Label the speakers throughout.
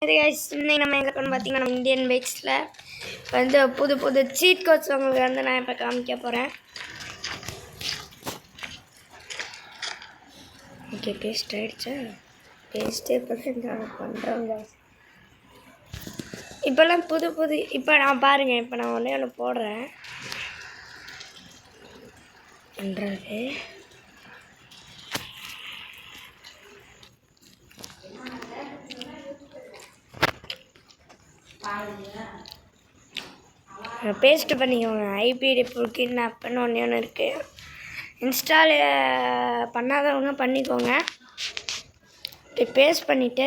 Speaker 1: இன்னைக்கு நம்ம எங்கே இருக்கோம்னு பார்த்தீங்கன்னா நம்ம இந்தியன் பைக்ஸில் வந்து புது புது சீட் கோட்ஸ் உங்களுக்கு வந்து நான் இப்போ காமிக்க போகிறேன். ஓகே, பேஸ்ட் ஆகிடுச்சா? பேஸ்ட்டே பண்ணுறவங்க இப்போல்லாம் புது புது இப்போ நான் பாருங்கள், இப்போ நான் ஒன்று போடுறேன் பண்ணுறது. பேஸ்ட்டு பண்ணிக்கோங்க. ஐபிடி புல்கின் ஆப்னு ஒன்று இருக்குது. இன்ஸ்டால் பண்ணாதவங்க பண்ணிக்கோங்க. இப்படி பேஸ்ட் பண்ணிவிட்டு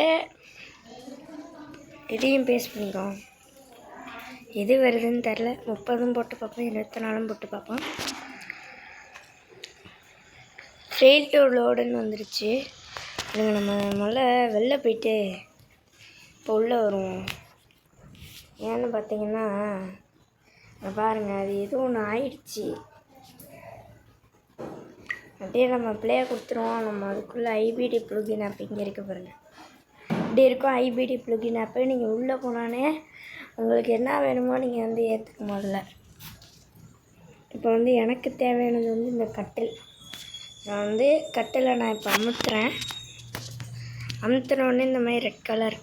Speaker 1: இதையும் பேஸ்ட் பண்ணிக்கோங்க. எது வருதுன்னு தெரில. 30 போட்டு பார்ப்போம், 24 போட்டு பார்ப்போம். ஃபெயில் டு லோடுன்னு வந்துருச்சு. இதுங்க நம்ம முதல்ல வெளில போயிட்டு இப்போ உள்ளே வருவோம். ஏன்னு பார்த்தீங்கன்னா பாருங்கள், அது எதுவும் ஒன்று ஆயிடுச்சு. அப்படியே நம்ம ப்ளே கொடுத்துருவோம். நம்ம அதுக்குள்ளே ஐபிடி ப்ளூகின் ஆப் இங்கே இருக்க பாருங்கள். இப்படி இருக்கும் ஐபிடி ப்ளூகின் ஆப்பு. நீங்கள் உள்ளே போனானே உங்களுக்கு என்ன வேணுமோ நீங்கள் வந்து ஏற்றுக்க முதல்ல. இப்போ வந்து எனக்கு தேவையானது வந்து இந்த கட்டில். நான் வந்து கட்டிலை நான் இப்போ அமுத்துறேன். அமுத்துனோடனே இந்த மாதிரி ரெட் கலர்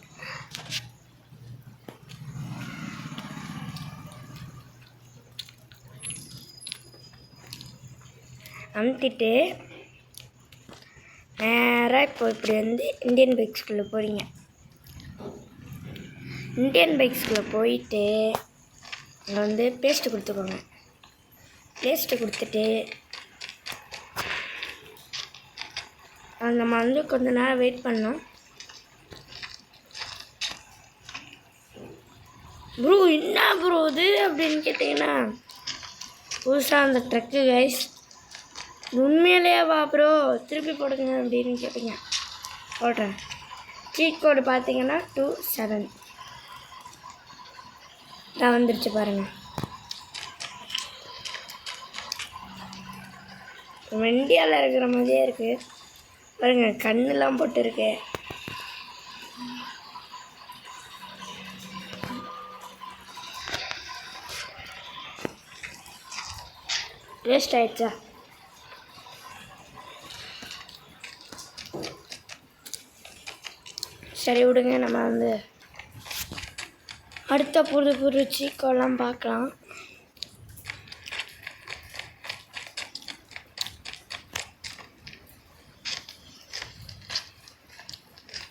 Speaker 1: அமுத்திட்டு நேராக இப்போ இப்படி வந்து இந்தியன் பைக்ஸ்குள்ளே போகிறீங்க. இந்தியன் பைக்ஸ்குள்ளே போயிட்டு அங்கே வந்து பேஸ்ட்டு கொடுத்துக்கோங்க. பேஸ்ட்டு கொடுத்துட்டு நம்ம வந்து கொஞ்ச நேரம் வெயிட் பண்ணோம். ப்ரோ என்ன ப்ரோ இது அப்படின்னு கேட்டிங்கன்னா, புதுசாக அந்த ட்ரக்கு கைஸ். உண்மையிலேயே வா ப்ரோ, திருப்பி போடுங்க அப்படின்னு கேட்டீங்க. போடுறேன். சீட் கோடு பார்த்தீங்கன்னா 27 தான் வந்துருச்சு பாருங்கள். இந்தியாவில் இருக்கிற மாதிரியே இருக்குது பாருங்கள். கண்ணெலாம் போட்டுருக்கு. வேஸ்ட் ஆயிடுச்சா? சரி விடுங்க, நம்ம வந்து அடுத்த புது புது சீக்கோலாம் பார்க்கலாம்.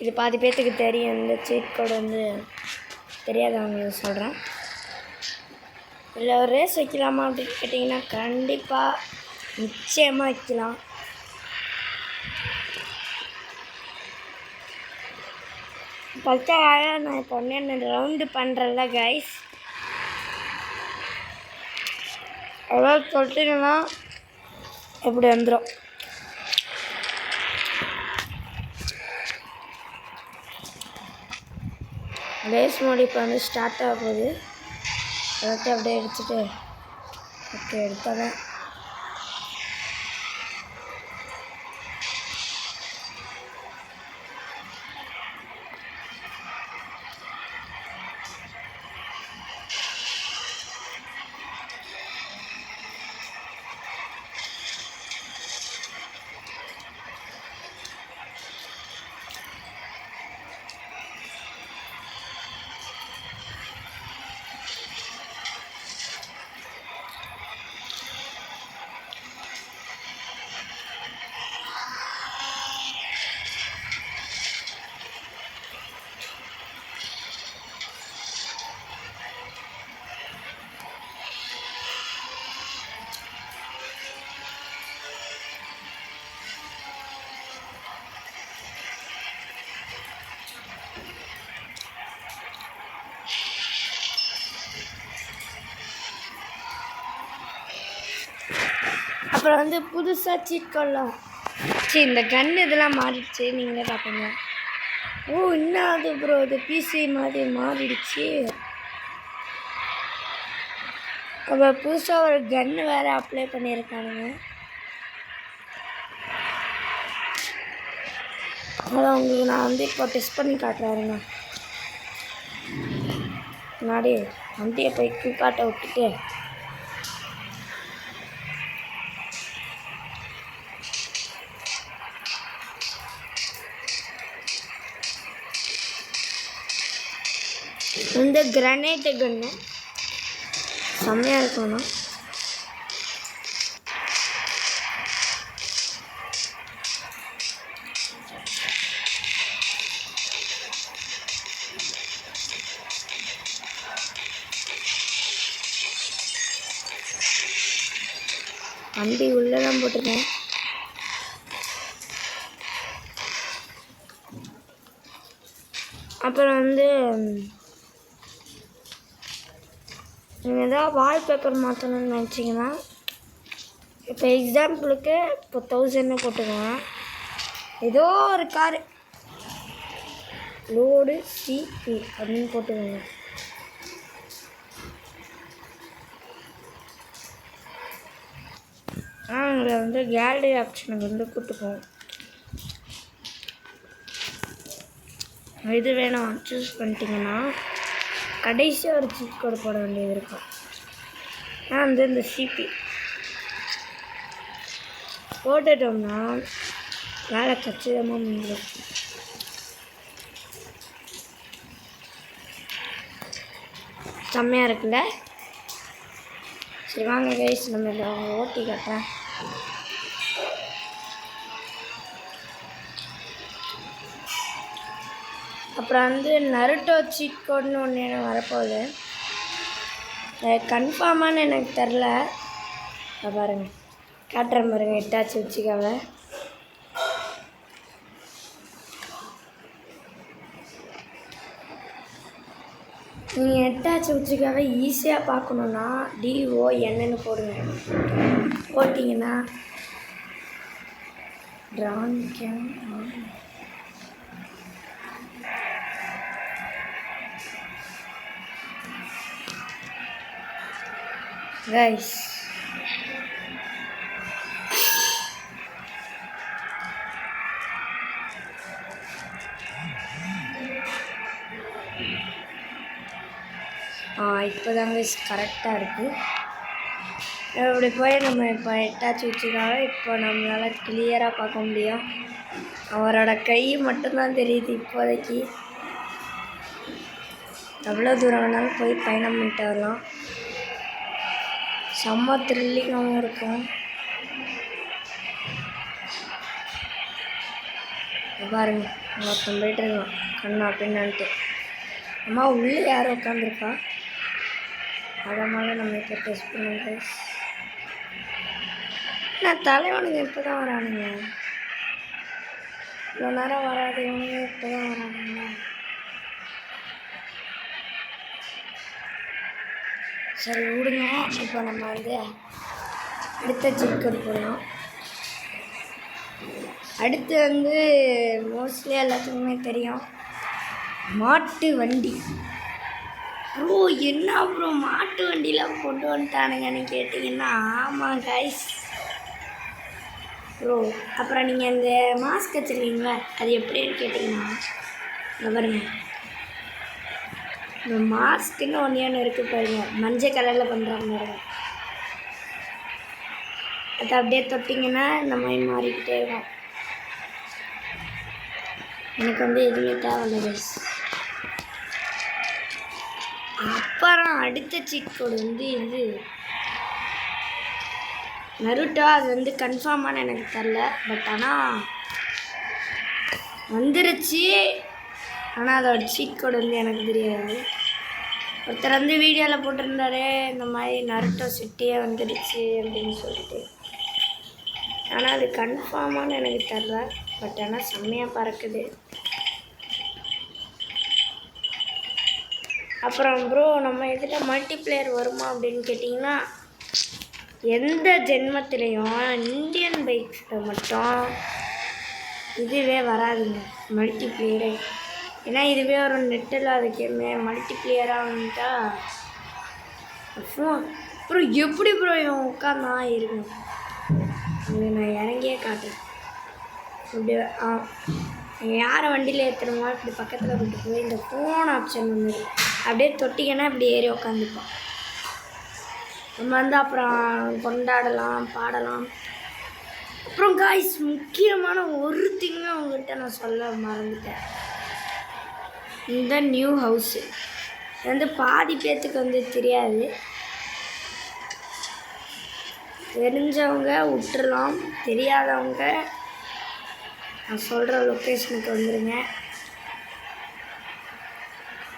Speaker 1: இது பாதி பேர்த்துக்கு தெரியும். இந்த சீட் கோடு வந்து தெரியாதவங்களுக்கு சொல்கிறேன். இல்லை ஒரு ரேஸ் வைக்கலாமா அப்படின்னு கேட்டிங்கன்னா கண்டிப்பாக நிச்சயமாக வைக்கலாம். பத்தாவது நான் இப்போ 1 ரவுண்டு பண்ணுறேன்ல கைஸ். அதாவது தொட்டினா எப்படி வந்துடும். ரேஸ் மோடி இப்போ வந்து ஸ்டார்ட் ஆக போகுது. எல்லாத்தையும் அப்படியே எடுத்துகிட்டு ஓகே எடுத்தாதான். அப்புறம் வந்து புதுசாக சீட் கோடெலாம் இந்த கன் இதெல்லாம் மாறிடுச்சு. நீங்களே பார்ப்பீங்க. ஓ என்ன அது ப்ரோ, இது பிசி மாதிரி மாறிடுச்சு. அப்புறம் புதுசாக ஒரு கன்று வேறு அப்ளை பண்ணியிருக்கானுங்க. அதை உங்களுக்கு நான் வந்து இப்போ டெஸ்ட் பண்ணி காட்டுறாருங்க. முன்னாடி வண்டியை போய் குக்காட்ட விட்டுட்டு இந்த கிரானைட் கன்று செம்மையாக இருக்கணும். வண்டி உள்ளதான் போட்டிருக்கேன். அப்புறம் நீங்கள் எதாவது வால்பேப்பர் மாற்றணும்னு நினச்சிங்கன்னா இப்போ எக்ஸாம்பிளுக்கு இப்போ 1000 போட்டுக்கோங்க. ஏதோ ஒரு காரு லோடு சிபி அப்படின்னு போட்டுக்கோங்க. உங்களை கேலரி ஆப்ஷனுக்கு கூப்பிட்டு போவோம். இது வேணும் சூஸ் பண்ணிட்டீங்கன்னா கடைசியாக ஒரு சீட் கோடு போட வேண்டியது இருக்கும். இந்த சிபி போட்டுட்டோம்னா வேலை கச்சிதமாக முடியும். செம்மையாக இருக்குல்ல? சரி வாங்க கைஸ், நம்ம ஓட்டி காட்டுறேன். அப்புறம் நருட்டோ சீட் கோடுன்னு ஒன்று வரப்போகுது. கன்ஃபார்மானு எனக்கு தெரில. பாருங்க காட்டுறேன் பாருங்க. எட்டாச்சு வச்சுக்காவ நீங்கள் எட்டாச்சு வச்சுக்காவ ஈஸியாக பார்க்கணுன்னா DONன்னு போடுங்க. போட்டிங்கன்னா ட்ரான் கைஸ் இப்போதாங்க கரெக்டாக இருக்குது. இப்படி போய் நம்ம இப்போ எட்டாச்சு வச்சுக்காக இப்போ நம்மளால் கிளியராக பார்க்க முடியும். அவரோட கை மட்டும்தான் தெரியுது இப்போதைக்கு. எவ்வளோ தூரம் வேணாலும் போய் பயணம் பண்ணிட்டு வரலாம். செம்ம த்ரில்லிங்காகவும் இருக்கும். பாருங்க ஒருத்தன் போயிட்டு இருக்கான் கண்ணா பின்னான்ட்டு. அம்மா உள்ளே யாரும் உட்காந்துருக்கா. அதனால நம்ம இப்போ டெஸ்ட் பண்ணுங்க. நான் தலைவனுங்க இப்போ தான் வரானுங்க. இவ்வளோ நேரம் வராதவனுங்க இப்போ தான் வரானுங்க. சரி விடுங்க. இப்போ நம்ம அடுத்த சிக்கன் போடலாம். அடுத்து மோஸ்ட்லி எல்லாத்துக்குமே தெரியும் மாட்டு வண்டி. ப்ரோ என்ன ப்ரோ மாட்டு வண்டிலாம் கொண்டு வந்துட்டானுங்கன்னு கேட்டிங்கன்னா ஆமாம் கைஸ் ப்ரோ. அப்புறம் நீங்கள் அந்த மாஸ்க் வச்சுருக்கீங்களா அது எப்படின்னு கேட்டிங்கன்னா பாருங்க, இந்த மாஸ்க்குன்னு ஒன்று இருக்குது பாருங்க, மஞ்சள் கலரில் பண்ணுறாங்க பாருங்க. அதை அப்படியே தொட்டிங்கன்னா இந்த மாதிரி மாறிக்கிட்டே இருக்கும். எனக்கு எதுவுமே தேவையில்லை கைஸ். அப்புறம் அடுத்த சீட் கோடு இது நருட்டோ. அது கன்ஃபார்மான எனக்கு தெரில. பட் ஆனால் வந்துருச்சு. ஆனால் அதோட சீட் கோடு எனக்கு தெரியாது. ஒருத்தர் வீடியோவில் போட்டிருந்தாரு இந்த மாதிரி நருட்டோ சிட்டியே வந்துடுச்சு அப்படின்னு சொல்லிட்டு. ஆனால் அது கன்ஃபார்மானு எனக்கு தெரில. பட் ஆனால் செம்மையாக பறக்குது. அப்புறம் ப்ரோ நம்ம இதில் மல்டிப்ளேயர் வருமா அப்படின்னு கேட்டிங்கன்னா எந்த ஜென்மத்திலையும் இந்தியன் பைக்ஸில் மட்டும் இதுவே வராதுங்க மல்டிப்ளேயரே. ஏன்னா இதுவே ஒரு நெட்டில் அதுக்குமே மல்டிப்ளேயராக வந்துட்டா அப்புறம் எப்படி ப்ரோ இவன் உட்காந்தா இருக்கும். இதை நான் இறங்கியே காட்டுறேன். இப்படி யாரை வண்டியில் ஏற்றுறோமோ இப்படி பக்கத்தில் கூப்பிட்டு போய் இந்த ஃபோன் ஆப்ஷன் அப்படியே தொட்டிங்கன்னா இப்படி ஏறி உக்காந்துப்போம். நம்ம வந்து அப்புறம் கொண்டாடலாம், பாடலாம். அப்புறம் காய்ஸ் முக்கியமான ஒரு திங்க உங்கள்கிட்ட நான் சொல்ல மறந்துட்டேன். இந்த நியூ ஹவுஸு இது வந்து பாதி பேர்த்துக்கு வந்து தெரியாது. தெரிஞ்சவங்க விட்டுறலாம், தெரியாதவங்க நான் சொல்கிற லொக்கேஷனுக்கு வந்துடுங்க.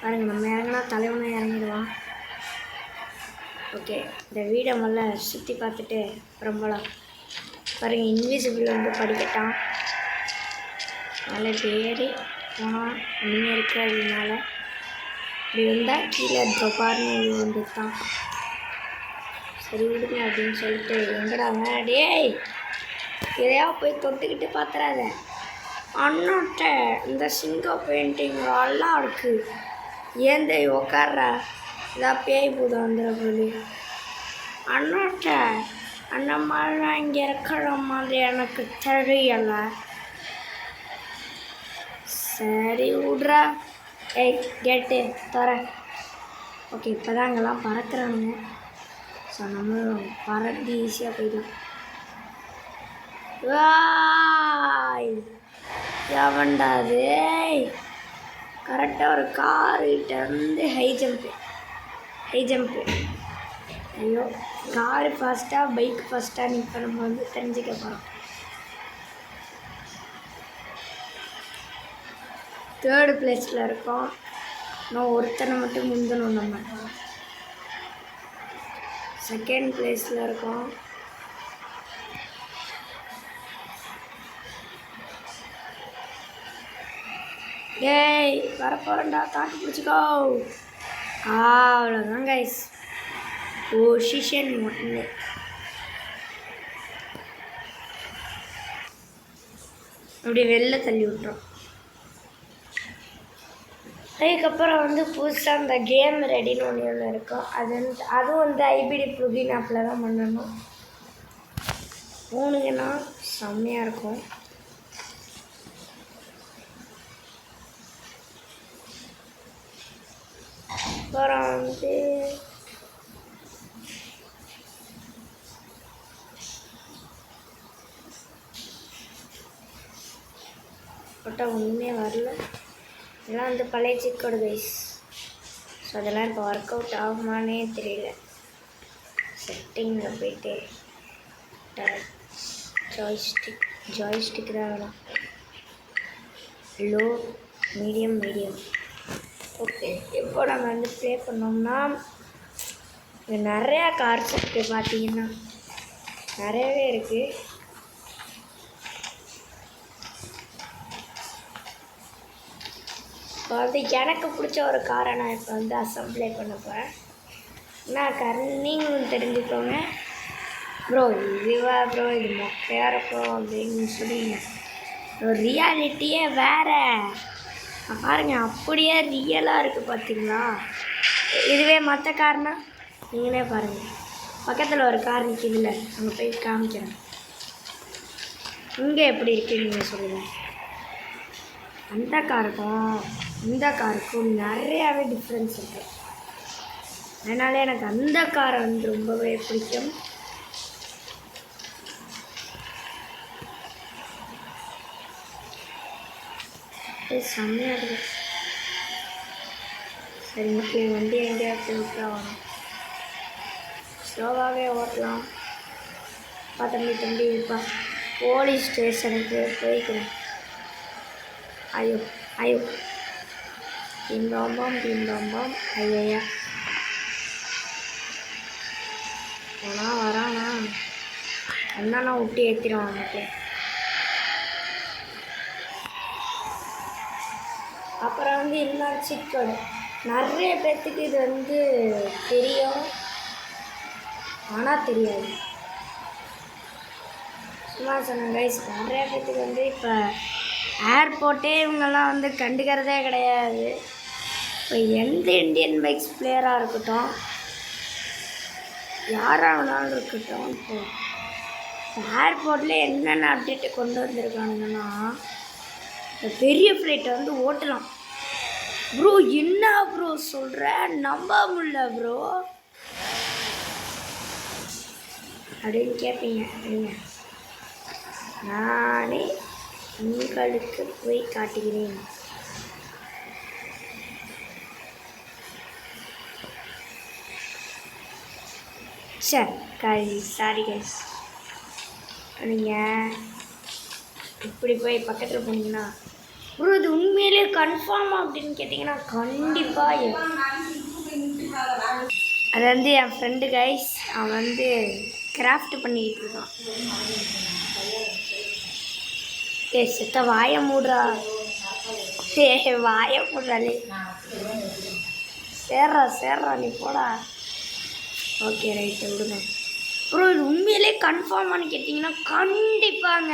Speaker 1: பாருங்கள், நம்ம இறங்கினா தலைவனும் இறங்கிடுவான். ஓகே, இந்த வீடை முதல்ல சுற்றி பார்த்துட்டு அப்புறம் போகலாம். பாருங்கள், இன்விசிபிள் வந்து படிக்கட்டான். மேலே ஏறி போனால் ஒன்றுமே இருக்கிறதுனால இப்படி வந்தால் கீழே தொப்பார்னு வந்துட்டான். சரி விடுங்க அப்படின்னு சொல்லிட்டு எங்கடாங்க டேய் எதையா போய் தொட்டுக்கிட்டு பார்த்துறாத. அண்ணாட்ட இந்த சிங்கம் பெயிண்டிங் நல்லா இருக்குது, ஏந்தை உக்காடுற இதாக பேய் பூதம் வந்துட போது. அண்ணாட்ட அந்த மாதிரிலாம் இங்கே இருக்கிற மாதிரி எனக்கு தெரியலை. சரி விட்றா. ஏய் கேட்டு தர. ஓகே, இப்போ தான் அங்கெல்லாம் பறக்கிறானுங்க. ஸோ நம்மளும் பறந்து ஈஸியாக போயிடும். எவன்டாது கரெக்டாக ஒரு கார்கிட்ட இருந்து ஹை ஜம்ப்பு. ஐயோ, காரு ஃபாஸ்ட்டாக பைக் ஃபாஸ்ட்டாக இப்போ நம்ம வந்து தெரிஞ்சுக்க போகிறோம். 3rd பிளேஸில் இருக்கோம். இன்னும் ஒருத்தனை மட்டும் முந்தணும். நம்ம 2nd பிளேஸில் இருக்கோம். டேய் வரப்போறேன்டா, தாக்கு பிடிச்சிக்கோ. அவ்வளோதான் கைஸ், பொசிஷன் 1. அப்படி வெளில தள்ளி விட்டுரும். அதுக்கப்புறம் வந்து புதுசாக அந்த கேம் ரெடின்னு ஒன்று இருக்கும். அதுவும் வந்து ஐபிடி ப்ளூகின் ஆப்பில் தான் பண்ணணும். போனுங்கன்னா செம்மையாக இருக்கும். அப்புறம் வந்து போட்டால் ஒன்றுமே வரல. இதெல்லாம் வந்து பழைய சிக்கோடு கைஸ். ஸோ அதெல்லாம் இப்போ ஒர்க் அவுட் ஆகுமானே தெரியல. செட்டிங்கில் போயிட்டு ஜாய்ஸ்டிக் தான் வேணும். Low medium. ஓகே, இப்போ நம்ம வந்து ப்ளே பண்ணோம்னா இங்கே நிறையா கார்ஸ் இருக்குது. பார்த்தீங்கன்னா நிறையவே இருக்குது. இப்போ வந்து எனக்கு பிடிச்ச ஒரு காரை நான் இப்போ வந்து அசம்பிளை பண்ண போகிறேன். நான் நீங்களும் தெரிஞ்சுக்கோங்க. ப்ரோ இதுவா ப்ரோ இது மொக்கையாக இருக்கும் அப்படின்னு சொல்லுவீங்க. ரியாலிட்டியே வேறு. பாருங்கள், அப்படியே ரியலாக இருக்குது பார்த்தீங்களா. இதுவே மற்ற கார்னால் நீங்களே பாருங்கள். பக்கத்தில் ஒரு கார் நிற்கிதுல்ல, அங்கே போய் காமிக்கிறேன். இங்கே எப்படி இருக்குது நீங்கள் சொல்லுங்கள். அந்த காருக்கும் இந்த காருக்கும் நிறையாவே டிஃப்ரென்ஸ் இருக்குது. அதனால எனக்கு அந்த காரை வந்து ரொம்பவே பிடிக்கும். செம்மையாக இருக்குது. சரி ஓகே, வண்டி எங்கேயாவது விட்டாகணும். ஸ்லோவாகவே ஓட்டலாம். தம்பி இப்போ போலீஸ் ஸ்டேஷனுக்கு போய்க்கிறேன். ஐயோ பின்பம்பம் ஐயா போனா வரானா என்னன்னா விட்டு ஏற்றிடுவான் நமக்கு. அப்புறம் வந்து இன்னொரு சிக்கோடு நிறைய பேர்த்துக்கு இது வந்து தெரியும், ஆனால் தெரியாது. சும்மா சொன்னேன் கைஸ். நிறைய பேர்த்துக்கு வந்து இப்போ ஏர்போர்ட்டே இவங்கெல்லாம் வந்து கண்டுக்கிறதே கிடையாது. இப்போ எந்த இந்தியன் பைக்ஸ் பிளேயராக இருக்கட்டும், யாராக வேணாலும் இருக்கட்டும், இப்போ ஏர்போர்ட்டில் என்னென்ன அப்டேட்டு கொண்டு வந்திருக்கானுங்கன்னா, இப்போ பெரிய ஃப்ளைட்டை வந்து ஓட்டலாம். ப்ரோ என்ன ப்ரோ சொல்கிற, நம்ப முடியல ப்ரோ அப்படின்னு கேட்பீங்க. அப்படிங்க நானே உங்களுக்கு போய் காட்டுகிறேன். சரி சாரி கைஸ். நீங்கள் இப்படி போய் பக்கத்தில் போனீங்கன்னா ப்ரோ இது உண்மையிலே கன்ஃபார்ம் அப்படின்னு கேட்டிங்கன்னா கண்டிப்பாக. அது வந்து என் ஃப்ரெண்டு கைஸ், அவன் வந்து கிராஃப்ட் பண்ணிக்கிட்டு இருக்கான். செத்த வாய மூடுறா, வாய மூடுறாளே. சேர்றா நீ போடா. ஓகே ரைட்டு விடுங்க ப்ரோ. இது உண்மையிலே கன்ஃபார்மானு கேட்டிங்கன்னா கண்டிப்பாங்க.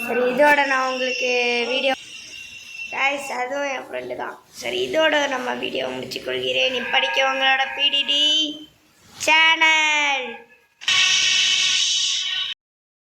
Speaker 1: சரி இதோட நான் உங்களுக்கு வீடியோ கைஸ், அதுவும் என் ஃப்ரெண்டு தான். சரி இதோட நம்ம வீடியோ முடிச்சுக்கொள்கிறேன். இப்படிக்கு உங்களோட PDD சேனல்.